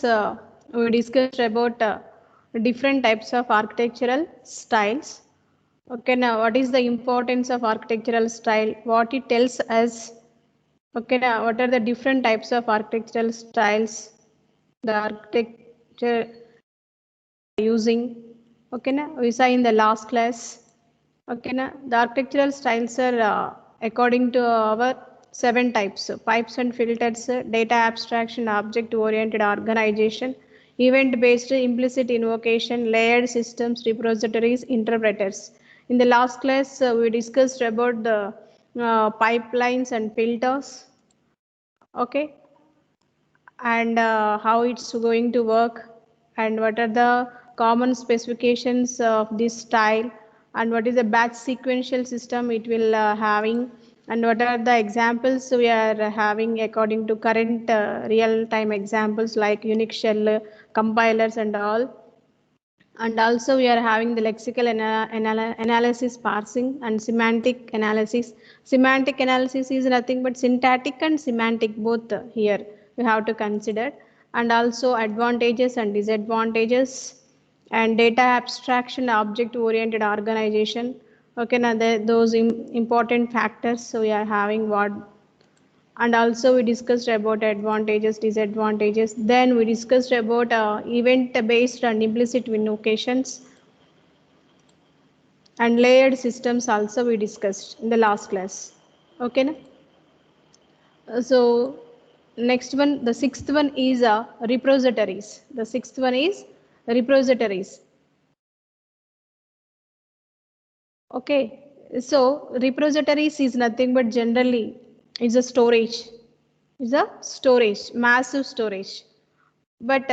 we discussed about different types of architectural styles. Okay, now what is the importance of architectural style? What it tells us? Okay, now what are the different types of architectural styles the architecture using? Okay, now we saw in the last class. Okay, now the architectural styles are according to our 7 types: pipes and filters, data abstraction, object oriented organization, event based implicit invocation, layered systems, repositories, interpreters. In the last class we discussed about the pipelines and filters. Okay, and how it's going to work, and what are the common specifications of this style, and what is the batch sequential system it will having, and what are the examples we are having according to current real time examples like Unix shell compilers and all. And also we are having the lexical analysis, parsing, and semantic analysis. Semantic analysis is nothing but syntactic and semantic both here we have to consider, and also advantages and disadvantages, and data abstraction, object oriented organization. Okay, now those important factors, so we are having what, and also we discussed about advantages, disadvantages. Then we discussed about event based and implicit invocations, and layered systems also we discussed in the last class. Okay, na? So next one, the sixth one is repositories. The sixth one is repositories. Okay, so repositories is nothing but generally is a storage, is a storage, massive storage. But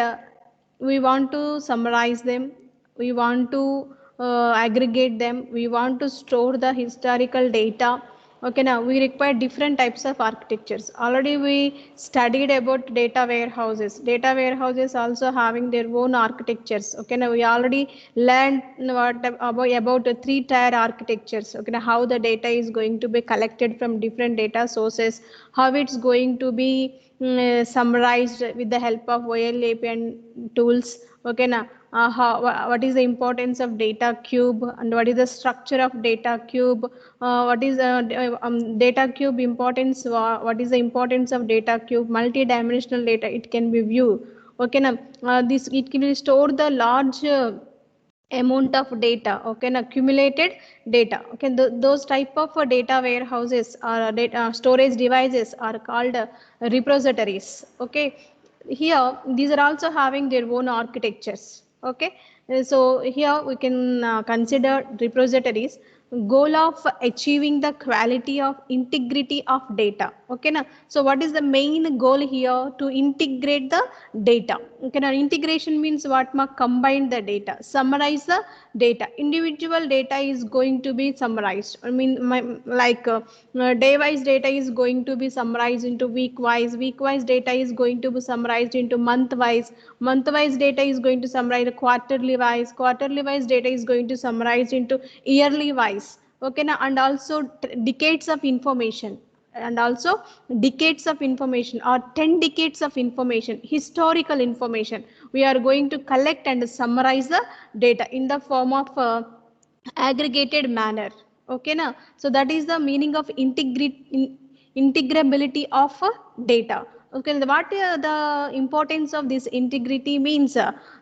we want to summarize them, we want to aggregate them, we want to store the historical data. Okay, now we require different types of architectures. Already we studied about data warehouses. Data warehouses also having their own architectures. Okay, now we already learned what about 3-tier architectures. Okay, now how the data is going to be collected from different data sources, how it's going to be summarized with the help of OLAP and tools. Okay, now what is the importance of data cube, and what is the structure of data cube, what is data cube importance, what is the importance of data cube, multi-dimensional data it can be viewed. Okay, now this it can store the large amount of data. Okay, and accumulated data. Okay, those type of data warehouses or data storage devices are called repositories. Okay, here these are also having their own architectures. Okay, so here we can consider repositories. Goal of achieving the quality of integrity of data. Okay, now so what is the main goal here? To integrate the data. Okay, now integration means what? Combine the data, summarize the data. Individual data is going to be summarized. I mean, day wise data is going to be summarized into week wise, week wise data is going to be summarized into month wise, month wise data is going to summarize quarterly wise, quarterly wise data is going to summarize into yearly wise. Okay, now and also decades of information, and also decades of information or 10 decades of information, historical information, we are going to collect and summarize the data in the form of aggregated manner. Okay, now so that is the meaning of integrability of data. Okay, what the importance of this integrity means?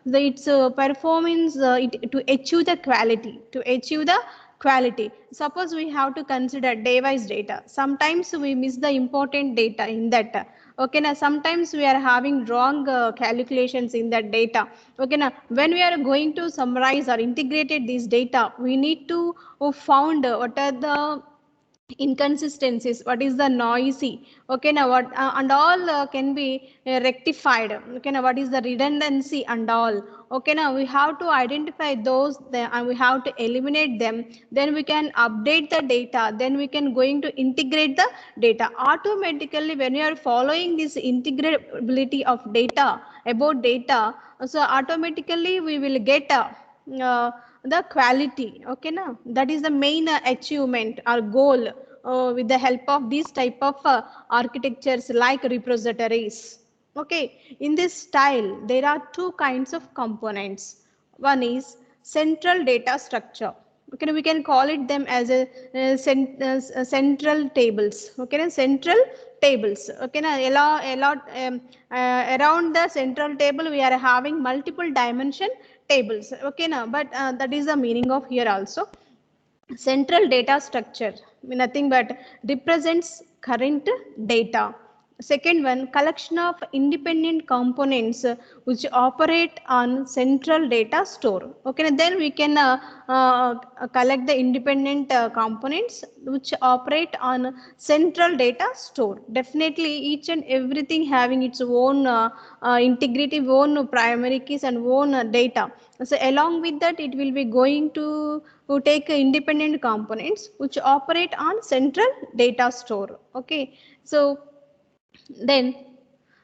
Its performance, to achieve the quality, to achieve the quality. Suppose we have to consider day wise data, sometimes we miss the important data in that. Okay, now sometimes we are having wrong calculations in that data. Okay, now when we are going to summarize or integrated this data, we need to found what are the inconsistencies, what is the noisy. Okay, now what and all can be rectified. Okay, now what is the redundancy and all. Okay, now we have to identify those and we have to eliminate them, then we can update the data, then we can going to integrate the data automatically. When you are following this integrability of data about data, so automatically we will get uh, the quality. Okay, now that is the main achievement or goal with the help of these type of architectures like repositories. Okay, in this style, there are two kinds of components. One is central data structure. Okay, we can call it them as central tables. Okay, central tables. Okay, a lot around the central table we are having multiple dimension tables. Okay, now but that is the meaning of here also. Central data structure nothing but represents current data. Second one, collection of independent components which operate on central data store. Okay, and then we can collect the independent components which operate on central data store. Definitely each and everything having its own integrity, own primary keys and own data. So along with that, it will be going to take independent components which operate on central data store. Okay, so then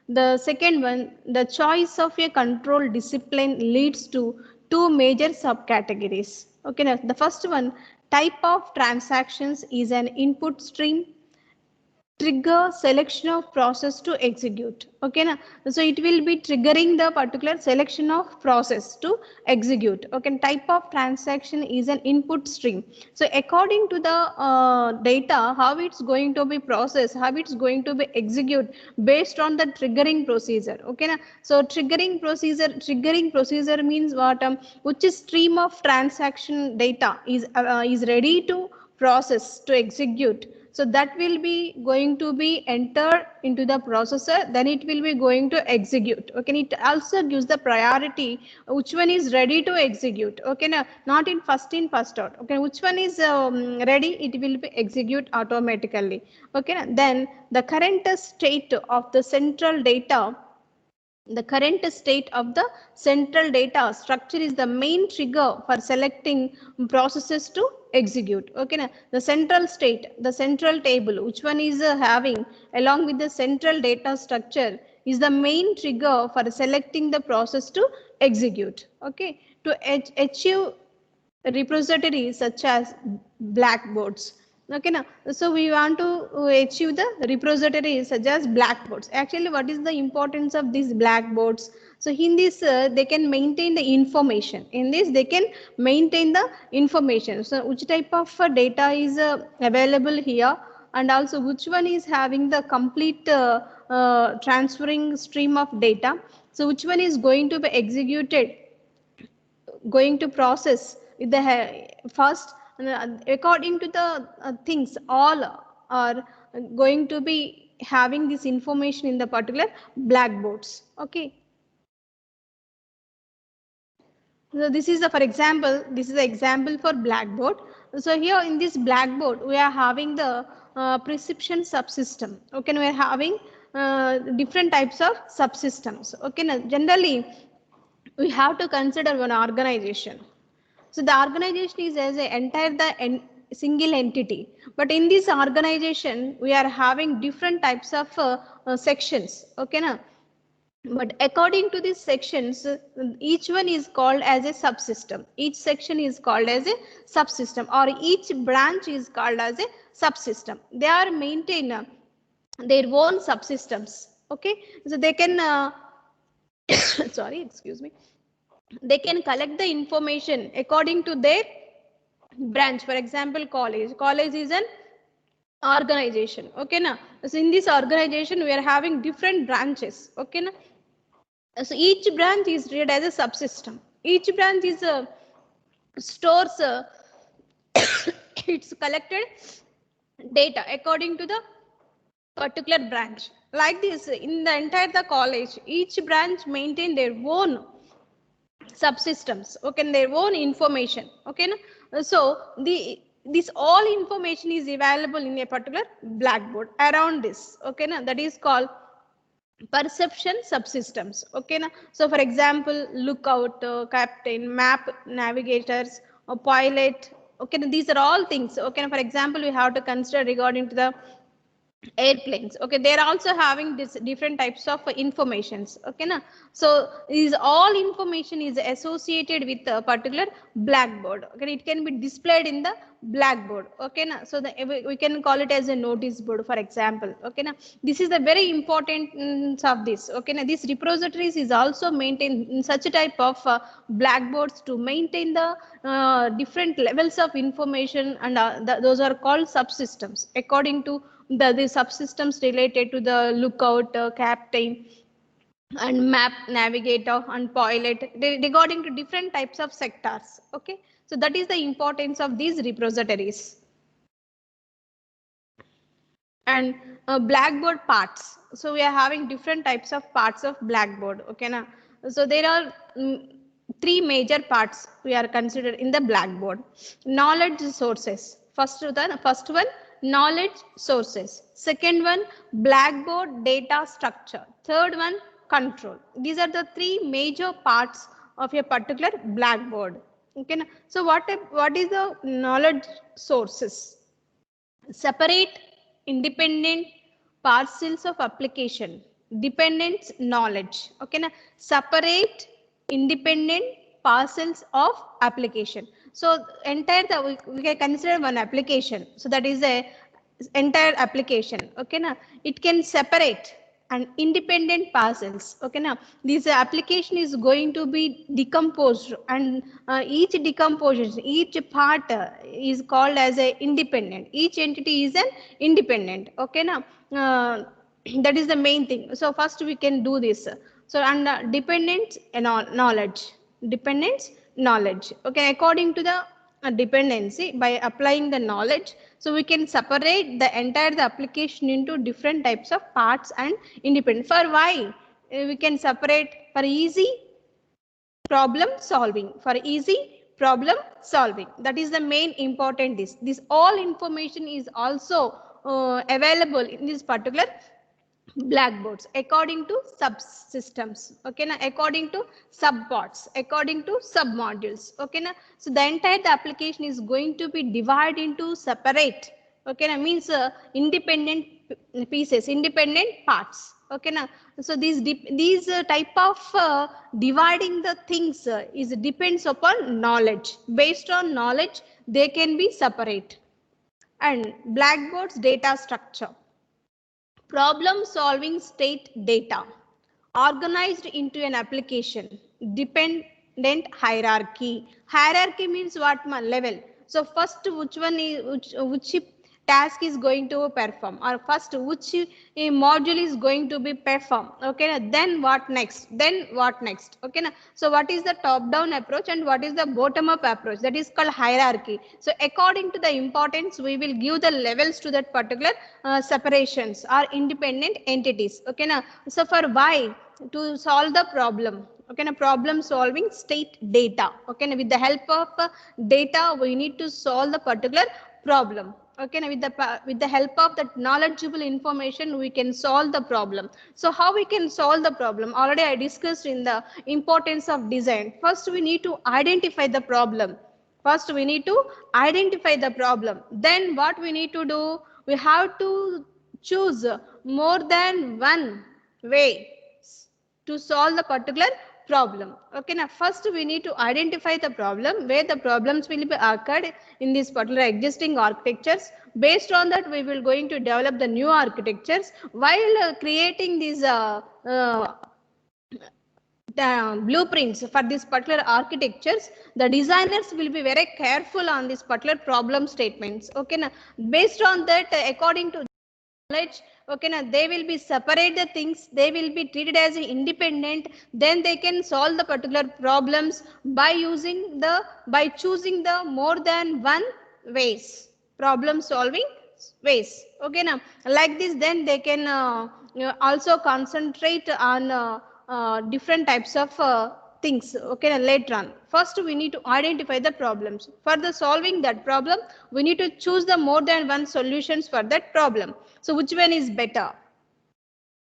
the second one, the choice of a control discipline leads to two major subcategories. Okay, now the first one, type of transactions is an input stream, trigger selection of process to execute. Okay, na? So it will be triggering the particular selection of process to execute. Okay, type of transaction is an input stream. So according to the data, how it's going to be processed, how it's going to be execute based on the triggering procedure. Okay, na? So triggering procedure means what, which stream of transaction data is ready to process to execute. So that will be going to be entered into the processor, then it will be going to execute. Okay, it also gives the priority which one is ready to execute. Okay, now not in first out. Okay, which one is ready, it will be execute automatically. Okay, then the current state of the central data, the current state of the central data structure is the main trigger for selecting processes to execute. Okay, now the central state, the central table, which one is having along with the central data structure is the main trigger for selecting the process to execute. Okay, to achieve repositories such as blackboards. Okay, now so we want to achieve the repositories such as blackboards. Actually, what is the importance of these blackboards? So in this they can maintain the information. In this they can maintain the information. So which type of data is available here, and also which one is having the complete transferring stream of data. So which one is going to be executed, going to process with the first, according to the things all are going to be having this information in the particular blackboards. Okay, so this is the, for example, this is the example for blackboard. So here in this blackboard we are having the prescription subsystem. Okay, we are having different types of subsystems. Okay, now generally we have to consider one organization. So the organization is as a entire single entity, but in this organization we are having different types of sections. Okay, now but according to these sections, each one is called as a subsystem. Each section is called as a subsystem, or each branch is called as a subsystem. They are maintain their own subsystems. Okay, so they can sorry, excuse me, they can collect the information according to their branch. For example, college is an organization. Okay, now so in this organization we are having different branches. Okay, now so each branch is treated as a subsystem. Each branch is stores its collected data according to the particular branch. Like this, in the entire the college, each branch maintain their own subsystems. Okay, and their own information. Okay, so the this all information is available in a particular blackboard around this. Okay, now that is called perception subsystems. Okay, now so for example, lookout, captain, map, navigators, or pilot. Okay, now these are all things. Okay, now for example, we have to consider regarding to the airplanes. Okay, they're also having this different types of informations. Okay, na? So is all information is associated with a particular blackboard. Okay, it can be displayed in the blackboard. Okay, na? So we can call it as a notice board, for example. Okay, na? This is the very importance of this. Okay, na? This repositories is also maintained in such a type of blackboards to maintain the different levels of information, and those are called subsystems according to the subsystems related to the lookout, captain, and map navigator and pilot, regarding to different types of sectors. Okay, so that is the importance of these repositories. And blackboard parts, so we are having different types of parts of blackboard. Okay, now so there are three major parts we are considered in the blackboard. Knowledge sources, first one knowledge sources, second one blackboard data structure, third one control. These are the three major parts of a particular blackboard. Okay, now so what is the knowledge sources? Separate independent parcels of application, dependent knowledge. Okay, now separate independent parcels of application. So entire we can consider one application, so that is a entire application. Okay, now it can separate and independent parcels. Okay, now this application is going to be decomposed, and each decomposition, each part is called as a independent, each entity is an independent. Okay, now that is the main thing. So first we can do this. So and dependence and knowledge. Okay, according to the dependency, by applying the knowledge, so we can separate the entire the application into different types of parts and independent. For why? We can separate for easy problem solving, for easy problem solving. That is the main important. This all information is also available in this particular blackboards according to subsystems. Okay, now according to subbots, according to submodules. Okay, now so the entire the application is going to be divided into separate. Okay, now means independent pieces, independent parts. Okay, now so these type of dividing the things is depends upon knowledge. Based on knowledge, they can be separate. And blackboard's data structure, problem solving state data organized into an application, dependent hierarchy. Hierarchy means what level? So first which one is which task is going to perform, or first which module is going to be performed. Okay, then what next, then what next. Okay, so what is the top down approach and what is the bottom up approach? That is called hierarchy. So according to the importance, we will give the levels to that particular separations or independent entities. Okay, now so for why? To solve the problem. Okay, now problem solving state data. Okay, now with the help of data, we need to solve the particular problem. Okay, now with the help of that knowledgeable information, we can solve the problem. So how we can solve the problem? Already I discussed in the importance of design. First we need to identify the problem. First we need to identify the problem. Then what we need to do? We have to choose more than one way to solve the particular problem. Okay, now first we need to identify the problem, where the problems will be occurred in this particular existing architectures. Based on that, we will going to develop the new architectures. While creating these the blueprints for this particular architectures, the designers will be very careful on this particular problem statements. Okay, now based on that, according to knowledge, okay, now they will be separate the things, they will be treated as independent, then they can solve the particular problems by using the, by choosing the more than one ways, problem solving ways. Okay, now like this, then they can also concentrate on different types of things. Okay, now later on, first we need to identify the problems. For the solving that problem, we need to choose the more than one solutions for that problem. So which one is better?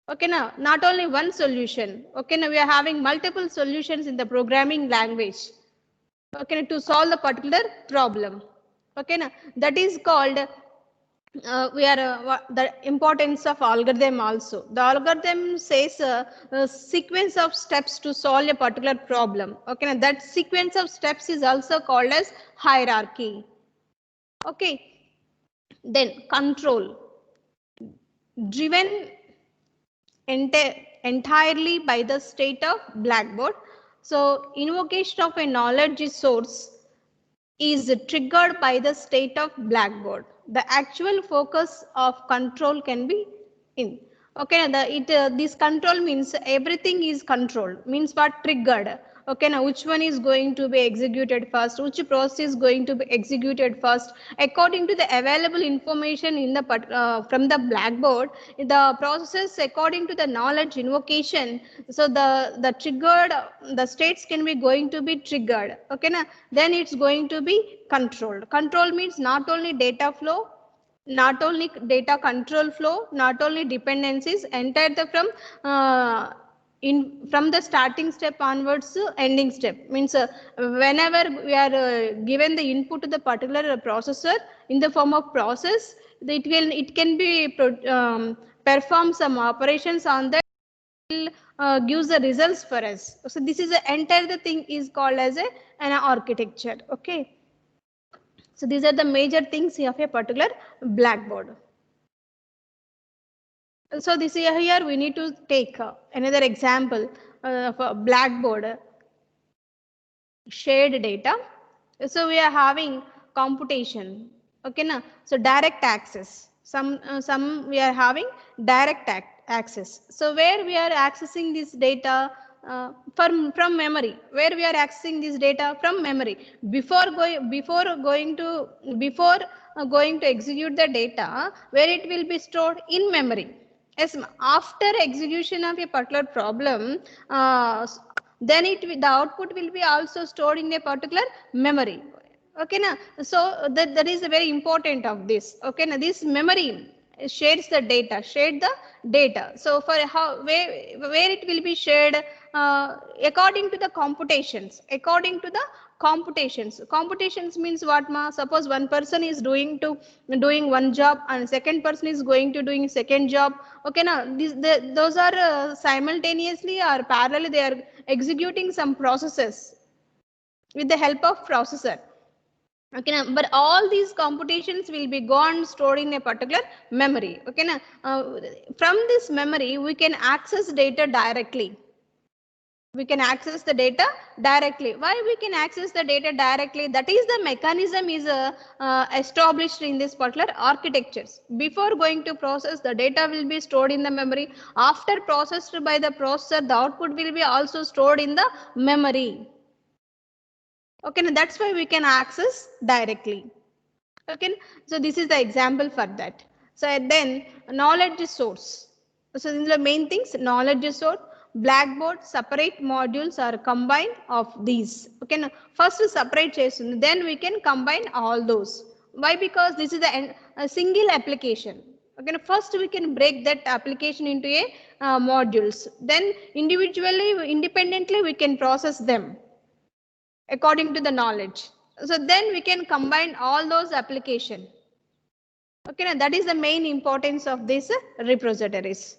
Okay, now not only one solution. Okay, now we are having multiple solutions in the programming language. Okay, now to solve the particular problem. Okay, now that is called we are the importance of algorithm also. The algorithm says a sequence of steps to solve a particular problem. Okay, now that sequence of steps is also called as hierarchy. Okay, then control, driven entirely by the state of Blackboard. So invocation of a knowledge source is triggered by the state of Blackboard. The actual focus of control can be in. Okay, this control means everything is controlled. Means what? Triggered. Okay, now which one is going to be executed first? Which process is going to be executed first? According to the available information in the from the Blackboard, the process according to the knowledge invocation. So the triggered the states can be going to be triggered. Okay, now then it's going to be controlled. Control means not only data flow, not only data control flow, not only dependencies, entire the from from the starting step onwards to ending step. Means whenever we are given the input to the particular processor in the form of process, it can be perform some operations on that, gives the results for us. So this is the entire the thing is called as an architecture. Okay. So these are the major things of a particular Blackboard. So this here we need to take another example of a Blackboard shared data. So we are having computation. Okay, na? So direct access. Some we are having direct access. So where we are accessing this data from memory. Where we are accessing this data from memory. Before going to execute the data, where it will be stored in memory. Yes, after execution of a particular problem, then the output will be also stored in a particular memory. Okay, na? So that is very important of this. Okay, na? This memory shares the data. So for how where it will be shared according to the computations means what, ma? Suppose one person is doing one job and second person is going to doing second job. Okay, now those are simultaneously or parallel, they are executing some processes with the help of processor. Okay, now, but all these computations will be gone stored in a particular memory. Okay, now, from this memory we can access data directly. We can access the data directly. Why we can access the data directly? That is the mechanism is established in this particular architectures. Before going to process, the data will be stored in the memory. After processed by the processor, the output will be also stored in the memory. Okay, now that's why we can access directly. Okay, so this is the example for that. So then knowledge source. So these are the main things: knowledge source, Blackboard, separate modules are combined of these. Okay, now first separate chasing, then we can combine all those. Why? Because this is a single application. Okay, now first we can break that application into a modules. Then individually, independently, we can process them according to the knowledge. So then we can combine all those application. Okay, now that is the main importance of these repositories.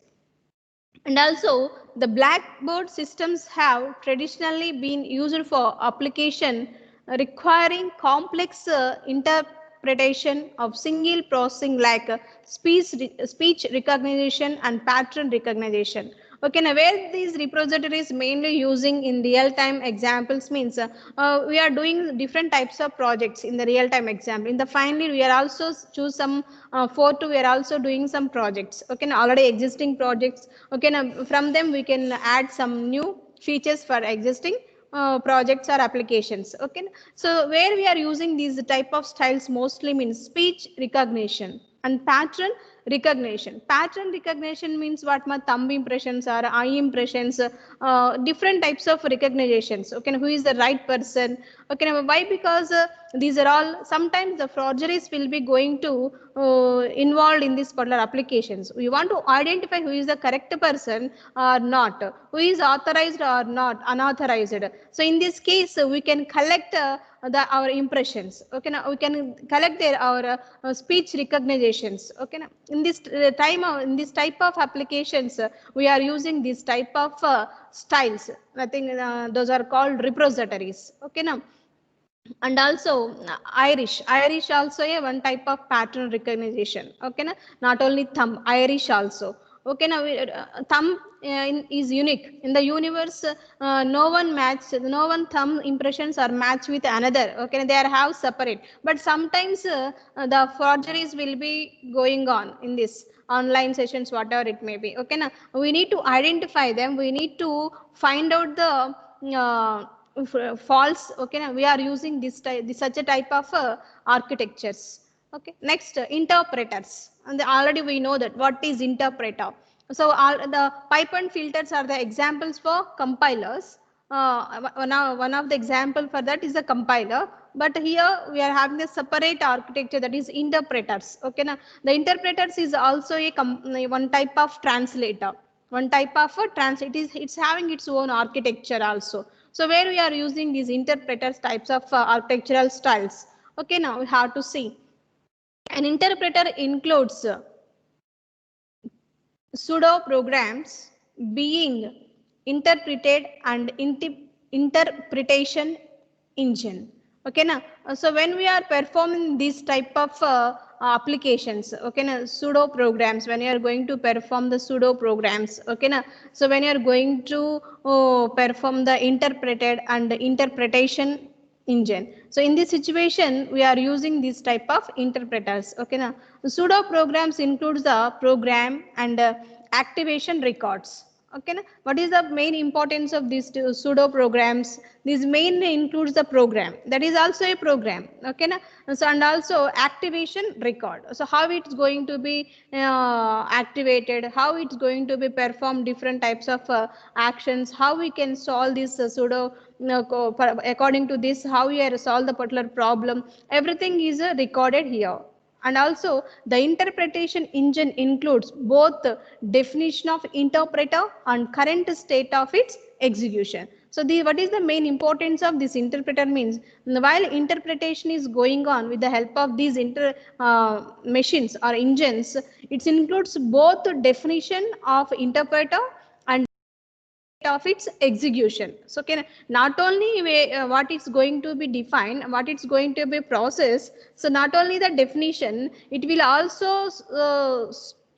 And also the Blackboard systems have traditionally been used for application requiring complex interpretation of single processing like speech recognition and pattern recognition. Okay, now where these repositories mainly using in real-time examples means we are doing different types of projects in the real-time example. In the finally, we are also choose some for to we are also doing some projects. Okay, now already existing projects. Okay, now from them we can add some new features for existing projects or applications. Okay, so where we are using these type of styles mostly means speech recognition and pattern recognition. Pattern recognition means what, ma? Thumb impressions or eye impressions, different types of recognitions. Okay, who is the right person? Okay, now why? Because these are all, sometimes the forgeries will be going to involved in this particular applications. We want to identify who is the correct person or not, who is authorized or not, unauthorized. So in this case, we can collect our impressions. Okay, now we can collect our speech recognitions. Okay, now in this in this type of applications, we are using this type of styles. I think those are called repositories. Okay, now. And also irish also a one type of pattern recognition. Okay, na? Not only thumb, irish also. Okay, now thumb is unique in the universe. No one thumb impressions are matched with another. Okay, they are have separate, but sometimes the forgeries will be going on in this online sessions, whatever it may be. Okay, now we need to identify them, we need to find out the false. Okay, now we are using this type, such a type of architectures. Okay, next interpreters, and already we know that what is interpreter. So all the pipe and filters are the examples for compilers. One of the example for that is a compiler, but here we are having a separate architecture, that is interpreters. Okay, now the interpreters is also a one type of translator, one type of a it's having its own architecture also. So where we are using these interpreters types of architectural styles. Okay, now we have to see an interpreter includes pseudo programs being interpreted and interpretation engine. Okay, now so when we are performing this type of applications, okay, now pseudo programs, when you are going to perform the pseudo programs, okay, now so when you are going to perform the interpreted and interpretation engine. So in this situation, we are using this type of interpreters. Okay, now pseudo programs includes the program and activation records. Okay, now what is the main importance of these two pseudo programs? This mainly includes the program, that is also a program. Okay, now so and also activation record. So how it's going to be activated, how it's going to be performed, different types of actions, how we can solve this pseudo according to this, how we are solve the particular problem, everything is recorded here. And also the interpretation engine includes both the definition of interpreter and current state of its execution. So the what is the main importance of this interpreter means, while interpretation is going on with the help of these machines or engines, it includes both the definition of interpreter and of its execution. So can not only what is going to be defined, what it's going to be processed. So not only the definition, it will also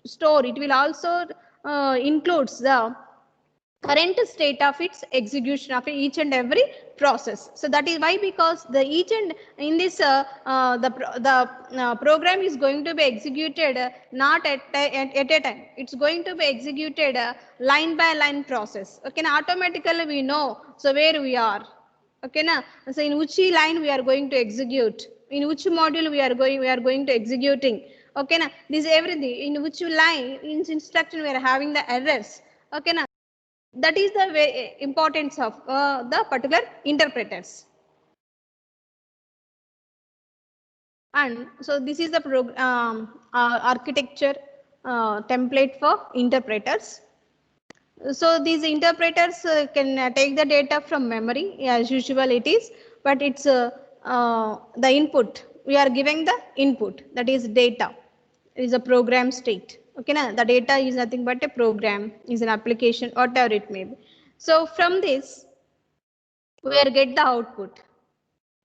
store, it will also includes the current state of its execution of each and every process. So that is why, because the each and in this the program is going to be executed not at a time, it's going to be executed line by line process. Okay, now automatically we know so where we are. Okay, now so in which line we are going to execute, in which module we are going to executing. Okay, now this everything, in which line in instruction we are having the errors. Okay, now that is the importance of the particular interpreters. And so this is the architecture template for interpreters. So these interpreters can take the data from memory as usual it is, but it's the input, we are giving the input, that is data, is a program state. Okay, now the data is nothing but a program, is an application, whatever it may be. So from this we will get the output.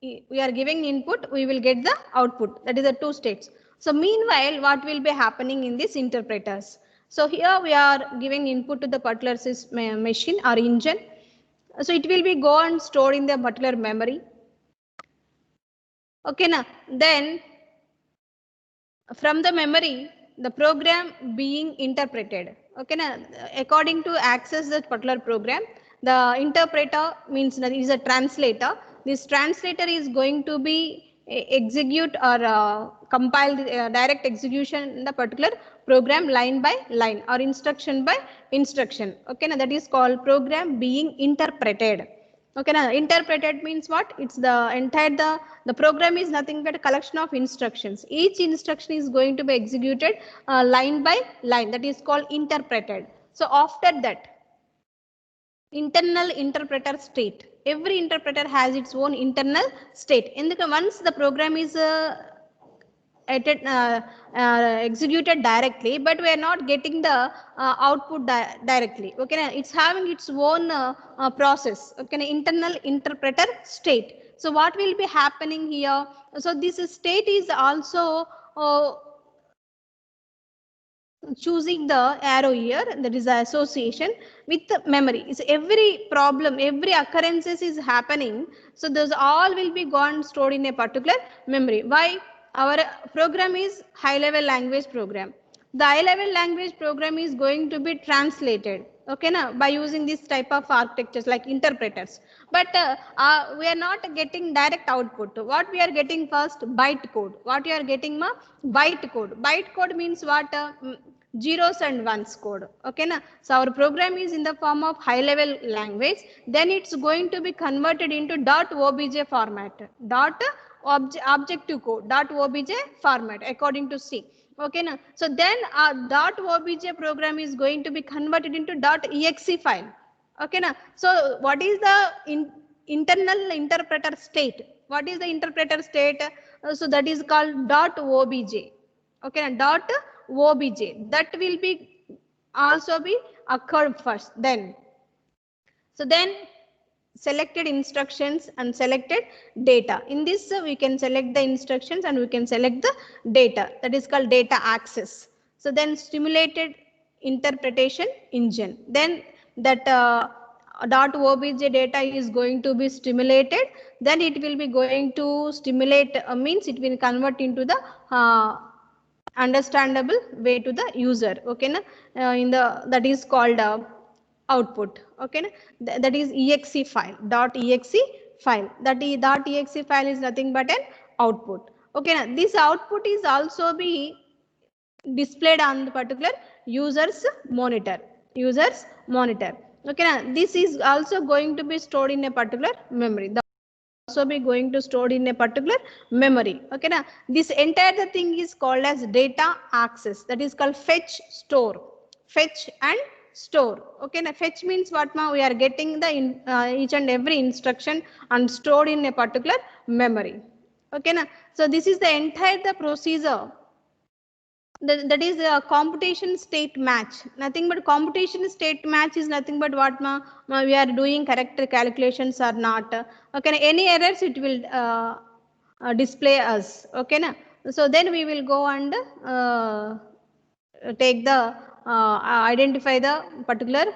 We are giving input, we will get the output, that is the two states. So meanwhile, what will be happening in these interpreters? So here we are giving input to the particular machine or engine. So it will be go and stored in the particular memory. Okay, now then from the memory, the program being interpreted. Okay, now according to access that particular program, the interpreter means that is a translator. This translator is going to be execute or compile the direct execution in the particular program line by line or instruction by instruction. Okay, now that is called program being interpreted. Okay, now interpreted means what? It's the entire the program is nothing but a collection of instructions. Each instruction is going to be executed line by line. That is called interpreted. So after that, internal interpreter state. Every interpreter has its own internal state. In the once the program is executed directly, but we are not getting the output directly. Okay, it's having its own process. Okay, internal interpreter state. So what will be happening here? So this state is also choosing the arrow here, that is the association with the memory. Is every problem, every occurrences is happening, so those all will be gone stored in a particular memory. Why? Our program is high level language program. The high level language program is going to be translated, okay, now by using this type of architectures like interpreters. But we are not getting direct output. What we are getting first? Byte code. What you are getting? Byte code. Byte code means what? Zeros and ones code. Okay, na? So our program is in the form of high level language. Then it's going to be converted into .obj format. Objective code. .obj format according to C. Okay, na? So then .obj program is going to be converted into .exe file. Okay, na? So what is the internal interpreter state? What is the interpreter state? So that is called .obj. Okay, na? .obj. That will be also be occurred first. Then, so then selected instructions and selected data. In this we can select the instructions and we can select the data. That is called data access. So then stimulated interpretation engine. Then that .obj data is going to be stimulated. Then it will be going to stimulate means it will convert into the understandable way to the user. Okay, na? In the that is called output. Okay, that is exe file. .exe file. That .exe file is nothing but an output. Okay, now this output is also be displayed on the particular user's monitor. Okay, now this is also going to be stored in a particular memory. Also be going to stored in a particular memory. Okay, now this entire thing is called as data access. That is called fetch, store. Fetch and store. Okay, now fetch means what? We are getting the each and every instruction and stored in a particular memory. Okay, now so this is the entire the procedure. That is a computation state match. Nothing but computation state match is nothing but what we are doing correct calculations or not. Okay, any errors it will display us. Okay, na? So then we will go and take the identify the particular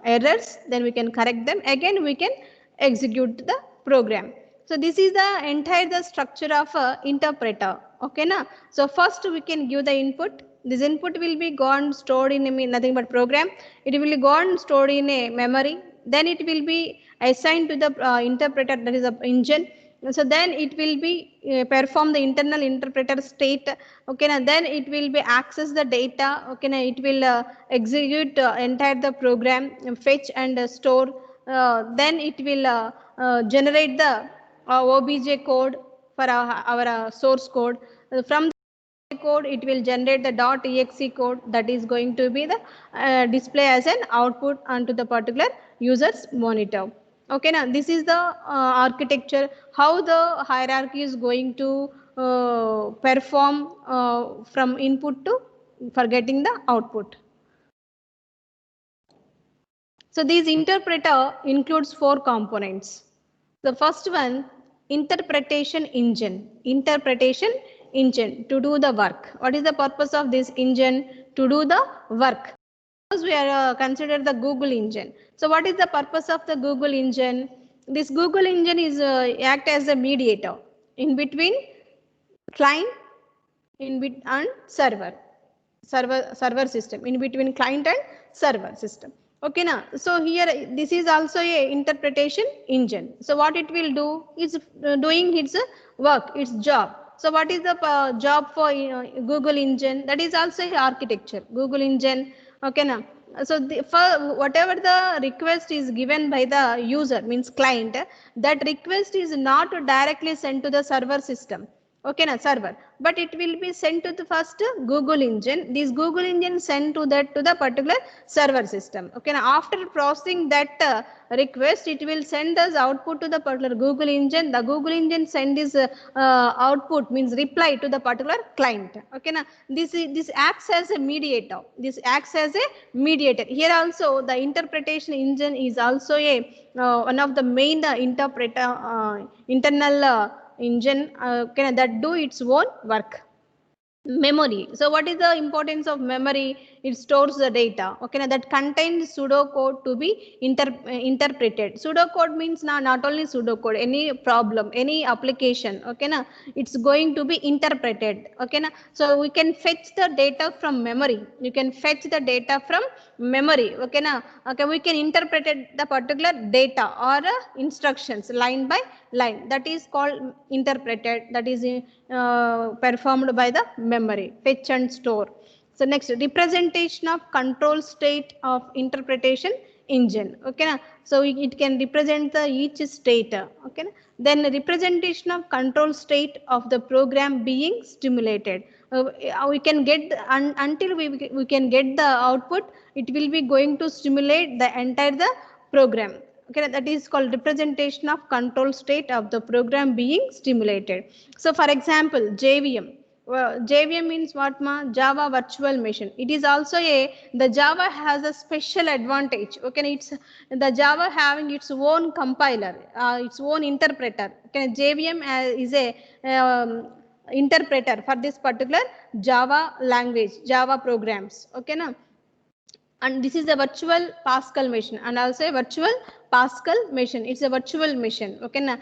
errors, then we can correct them. Again we can execute the program. So this is the entire the structure of a interpreter. Okay, na? So first we can give the input. This input will be gone stored in a nothing but program. It will be gone stored in a memory. Then it will be assigned to the interpreter, that is a engine. So then it will be perform the internal interpreter state. Okay, now then it will be access the data. Okay, now it will execute entire the program, fetch and store. Then it will generate the obj code for our source code. From the code it will generate the .exe code that is going to be the display as an output onto the particular user's monitor. Okay, now this is the architecture, how the hierarchy is going to perform from input to for getting the output. So this interpreter includes 4 components. The first one, interpretation engine. Interpretation engine to do the work. What is the purpose of this engine? To do the work. Suppose we are consider the Google engine. So what is the purpose of the Google engine? This Google engine is act as a mediator in between client and server system, in between client and server system. Okay, now so here this is also a interpretation engine. So what it will do is doing its work, its job. So what is the job for Google engine? That is also architecture. Google engine. Okay, now So for whatever the request is given by the user, means client, that request is not directly sent to the server system. Okay, na server, but it will be sent to the first Google engine. This Google engine sent to that to the particular server system. Okay, now after processing that request, it will send us output to the particular Google engine. The Google engine send this output, means reply to the particular client. Okay, now this acts as a mediator. This acts as a mediator. Here also the interpretation engine is also a one of the main interpreter internal engine that do its own work. Memory. So what is the importance of memory? It stores the data. Okay, now that contains pseudocode to be interpreted. Pseudocode means not only pseudocode, any problem, any application. Okay, now it's going to be interpreted. Okay, now so we can fetch the data from memory. You can fetch the data from memory. Okay, now okay, we can interpret the particular data or instructions line by line. That is called interpreted. That is performed by the memory, fetch and store. So next, representation of control state of interpretation engine. Okay, na? So it can represent the each state. Okay, na? Then representation of control state of the program being stimulated. We can get until we can get the output, it will be going to stimulate the entire the program. Okay, that is called representation of control state of the program being stimulated. So for example, JVM. JVM means what, ma? Java virtual machine. It is also the Java has a special advantage. Okay, it's the Java having its own compiler, its own interpreter. Okay, JVM is a interpreter for this particular Java language, Java programs. Okay, now. And this is a virtual Pascal machine and also a virtual Pascal machine. It's a virtual machine. Okay, na?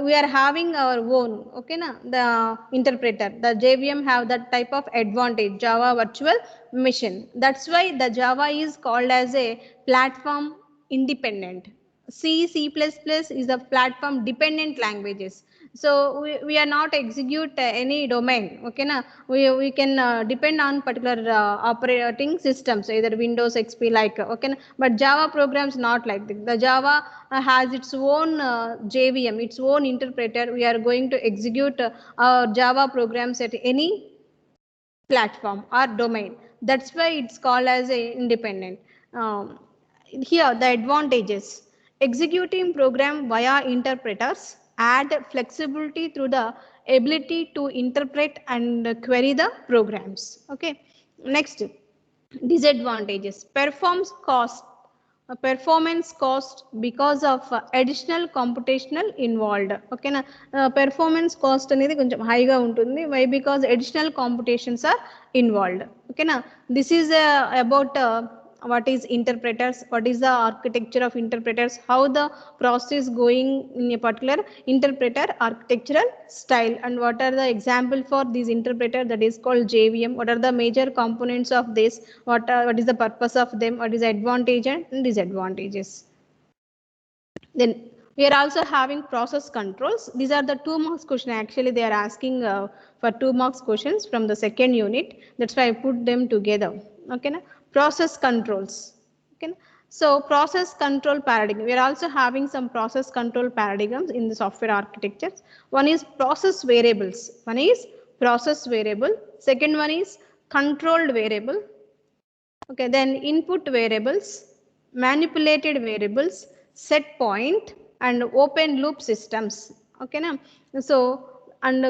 We are having our own. Okay, na? The interpreter, the JVM have that type of advantage, Java virtual machine. That's why the Java is called as a platform independent. C++ is a platform dependent languages. So we are not execute any domain. Okay, na? We can depend on particular operating systems, either Windows, XP, like. Okay, na? But Java programs not like that. The Java has its own JVM, its own interpreter. We are going to execute our Java programs at any platform or domain. That's why it's called as a independent. Here the advantages: executing program via interpreters add flexibility through the ability to interpret and query the programs. Okay, next, disadvantages: performance cost because of additional computational involved. Okay, na performance cost అనేది కొంచెం హైగా ఉంటుంది. Why? Because additional computations are involved. Okay, na this is about what is interpreters, what is the architecture of interpreters, how the process going in a particular interpreter architectural style, and what are the example for this interpreter, that is called JVM. What are the major components of this? What is the purpose of them? What is the advantage and disadvantages? Then we are also having process controls. These are the 2 marks question. Actually, they are asking for 2 marks questions from the second unit. That's why I put them together. Okay, na? Process controls. Okay, na? So process control paradigm. We are also having some process control paradigms in the software architectures. One is process variables. One is process variable. Second one is controlled variable. Okay, then input variables, manipulated variables, set point, and open loop systems. Okay, na? So and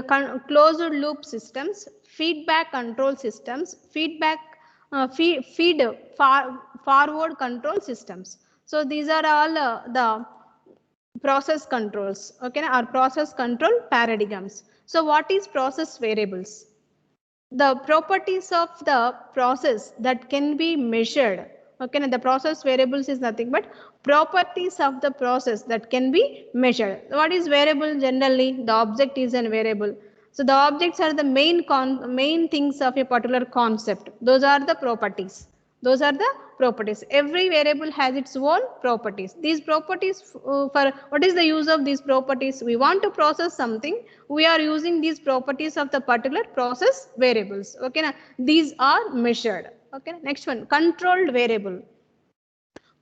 closed loop systems, feedback control systems, forward control systems. So these are all the process controls. Okay, na? Or process control paradigms. So what is process variables? The properties of the process that can be measured. Okay, now the process variables is nothing but properties of the process that can be measured. What is variable? Generally the object is a variable. So the objects are the main things of a particular concept. Those are the properties. Those are the properties. Every variable has its own properties. These properties, for what is the use of these properties? We want to process something, we are using these properties of the particular process variables. Okay, now these are measured. Okay, next one, controlled variable.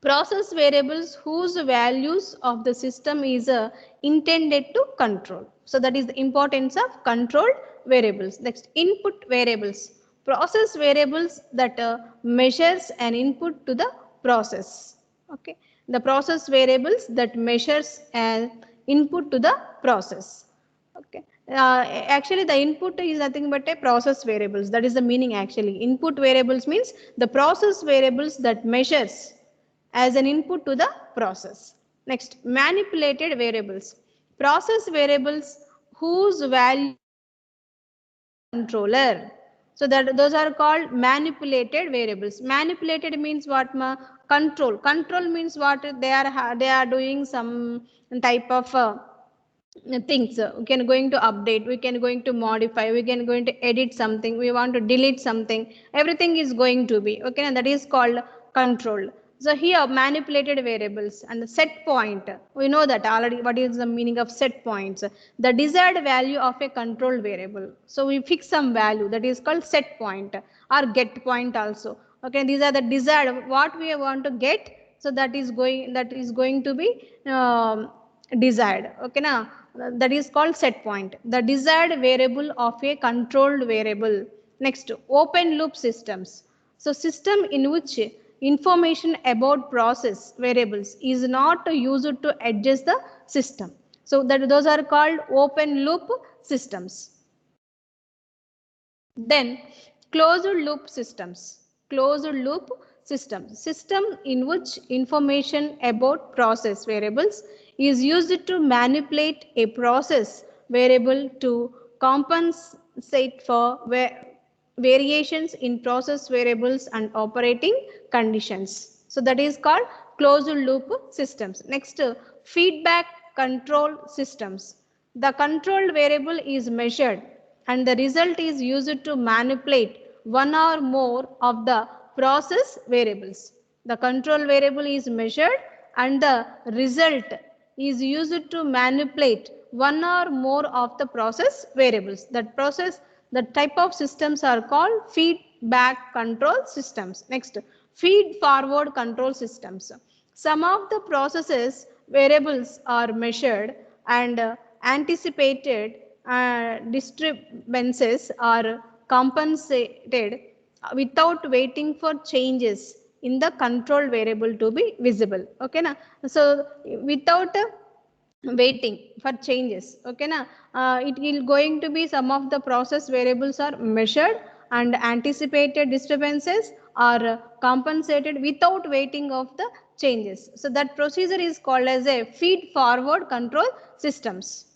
Process variables whose values of the system is intended to control. So that is the importance of controlled variables. Next, input variables. Process variables that measures an input to the process. Okay, the process variables that measures an input to the process. Okay. Actually, the input is nothing but a process variables. That is the meaning actually. Input variables means the process variables that measures as an input to the process. Next, manipulated variables. Process variables whose value controller. So that those are called manipulated variables. Manipulated means what? Control. Control means what? They are doing some type of things. We can going to update, we can going to modify, we can going to edit something, we want to delete something, everything is going to be okay, and that is called control. So here manipulated variables and the set point, we know that already what is the meaning of set points, the desired value of a controlled variable. So we fix some value, that is called set point or get point also. Okay, these are the desired what we want to get, so that is going to be desired. Okay, now that is called set point, the desired variable of a controlled variable. Next, open loop systems. So system in which information about process variables is not used to adjust the system. So that those are called open loop systems. Then closed loop systems. Closed loop systems. System in which information about process variables is used to manipulate a process variable to compensate for variations in process variables and operating conditions. So that is called closed loop systems. Next, feedback control systems. The controlled variable is measured and the result is used to manipulate one or more of the process variables. The control variable is measured and the result is used to manipulate one or more of the process variables. The type of systems are called feedback control systems. Next, feed forward control systems. Some of the processes variables are measured and anticipated disturbances are compensated without waiting for changes in the control variable to be visible. Okay, na? So without waiting for changes. Okay, na? It will going to be some of the process variables are measured and anticipated disturbances are compensated without waiting of the changes. So that procedure is called as a feed forward control systems.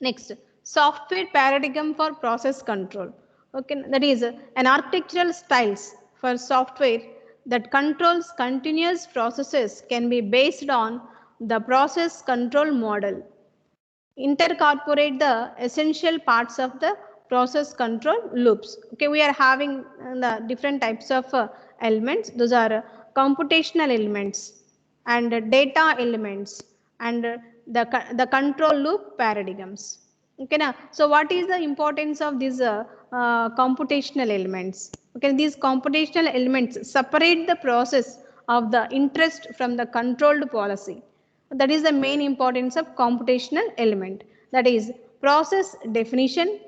Next, software paradigm for process control. Okay, that is an architectural styles for software that controls continuous processes can be based on the process control model. Incorporate the essential parts of the process control loops. Okay, we are having the different types of elements. Those are computational elements and data elements and the control loop paradigms. Okay, now, so what is the importance of these computational elements? Okay, these computational elements separate the process of the interest from the controlled policy. That is the main importance of computational element. That is process definition,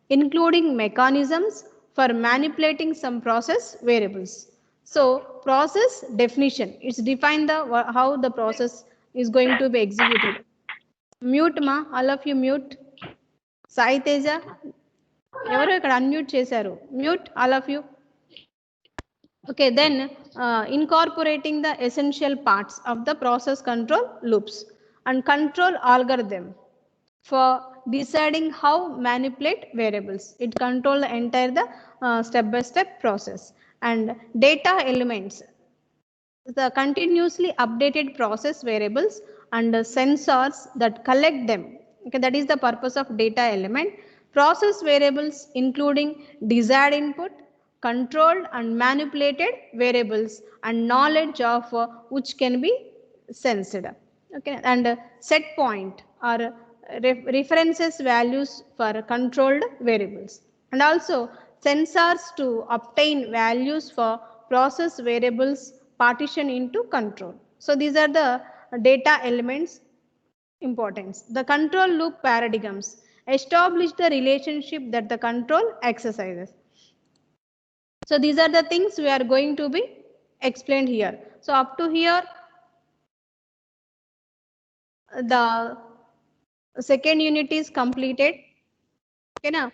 including mechanisms for manipulating some process variables. So process definition, it's defined the how the process is going to be executed. Mute ma, all of you mute. Sai Teja, ఎవరో ఇక్కడ unmute చేశారు, mute all of you. Okay, then incorporating the essential parts of the process control loops and control algorithm for deciding how manipulate variables. It control the entire the step-by-step process. And data elements, the continuously updated process variables and sensors that collect them. Okay, that is the purpose of data element. Process variables including desired input, controlled and manipulated variables and knowledge of which can be sensed. Okay, and set point or references values for controlled variables, and also sensors to obtain values for process variables partition into control. So these are the data elements importance. The control loop paradigms establish the relationship that the control exercises. So these are the things we are going to be explained here. So up to here, the second unit is completed. Okay, now,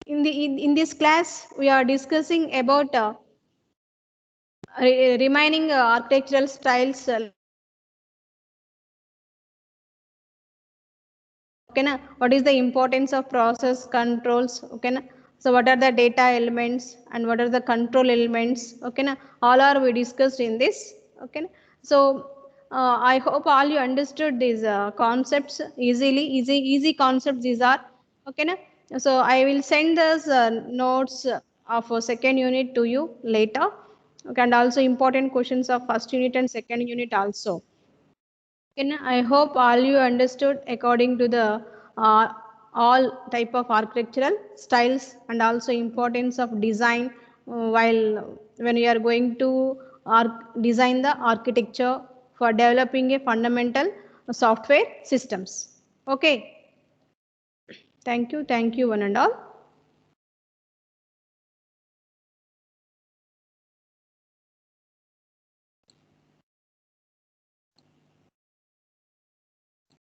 in this class we are discussing about remaining architectural styles. Okay, na? What is the importance of process controls? Okay, na? So what are the data elements and what are the control elements? Okay, na? All are we discussed in this. Okay, na? So I hope all you understood these concepts easily. Easy concepts these are. Okay, na? So I will send those notes of second unit to you later. Okay, and also important questions of first unit and second unit also. And I hope all you understood according to the all type of architectural styles and also importance of design while when you are going to design the architecture for developing a fundamental software systems. Okay. Thank you one and all.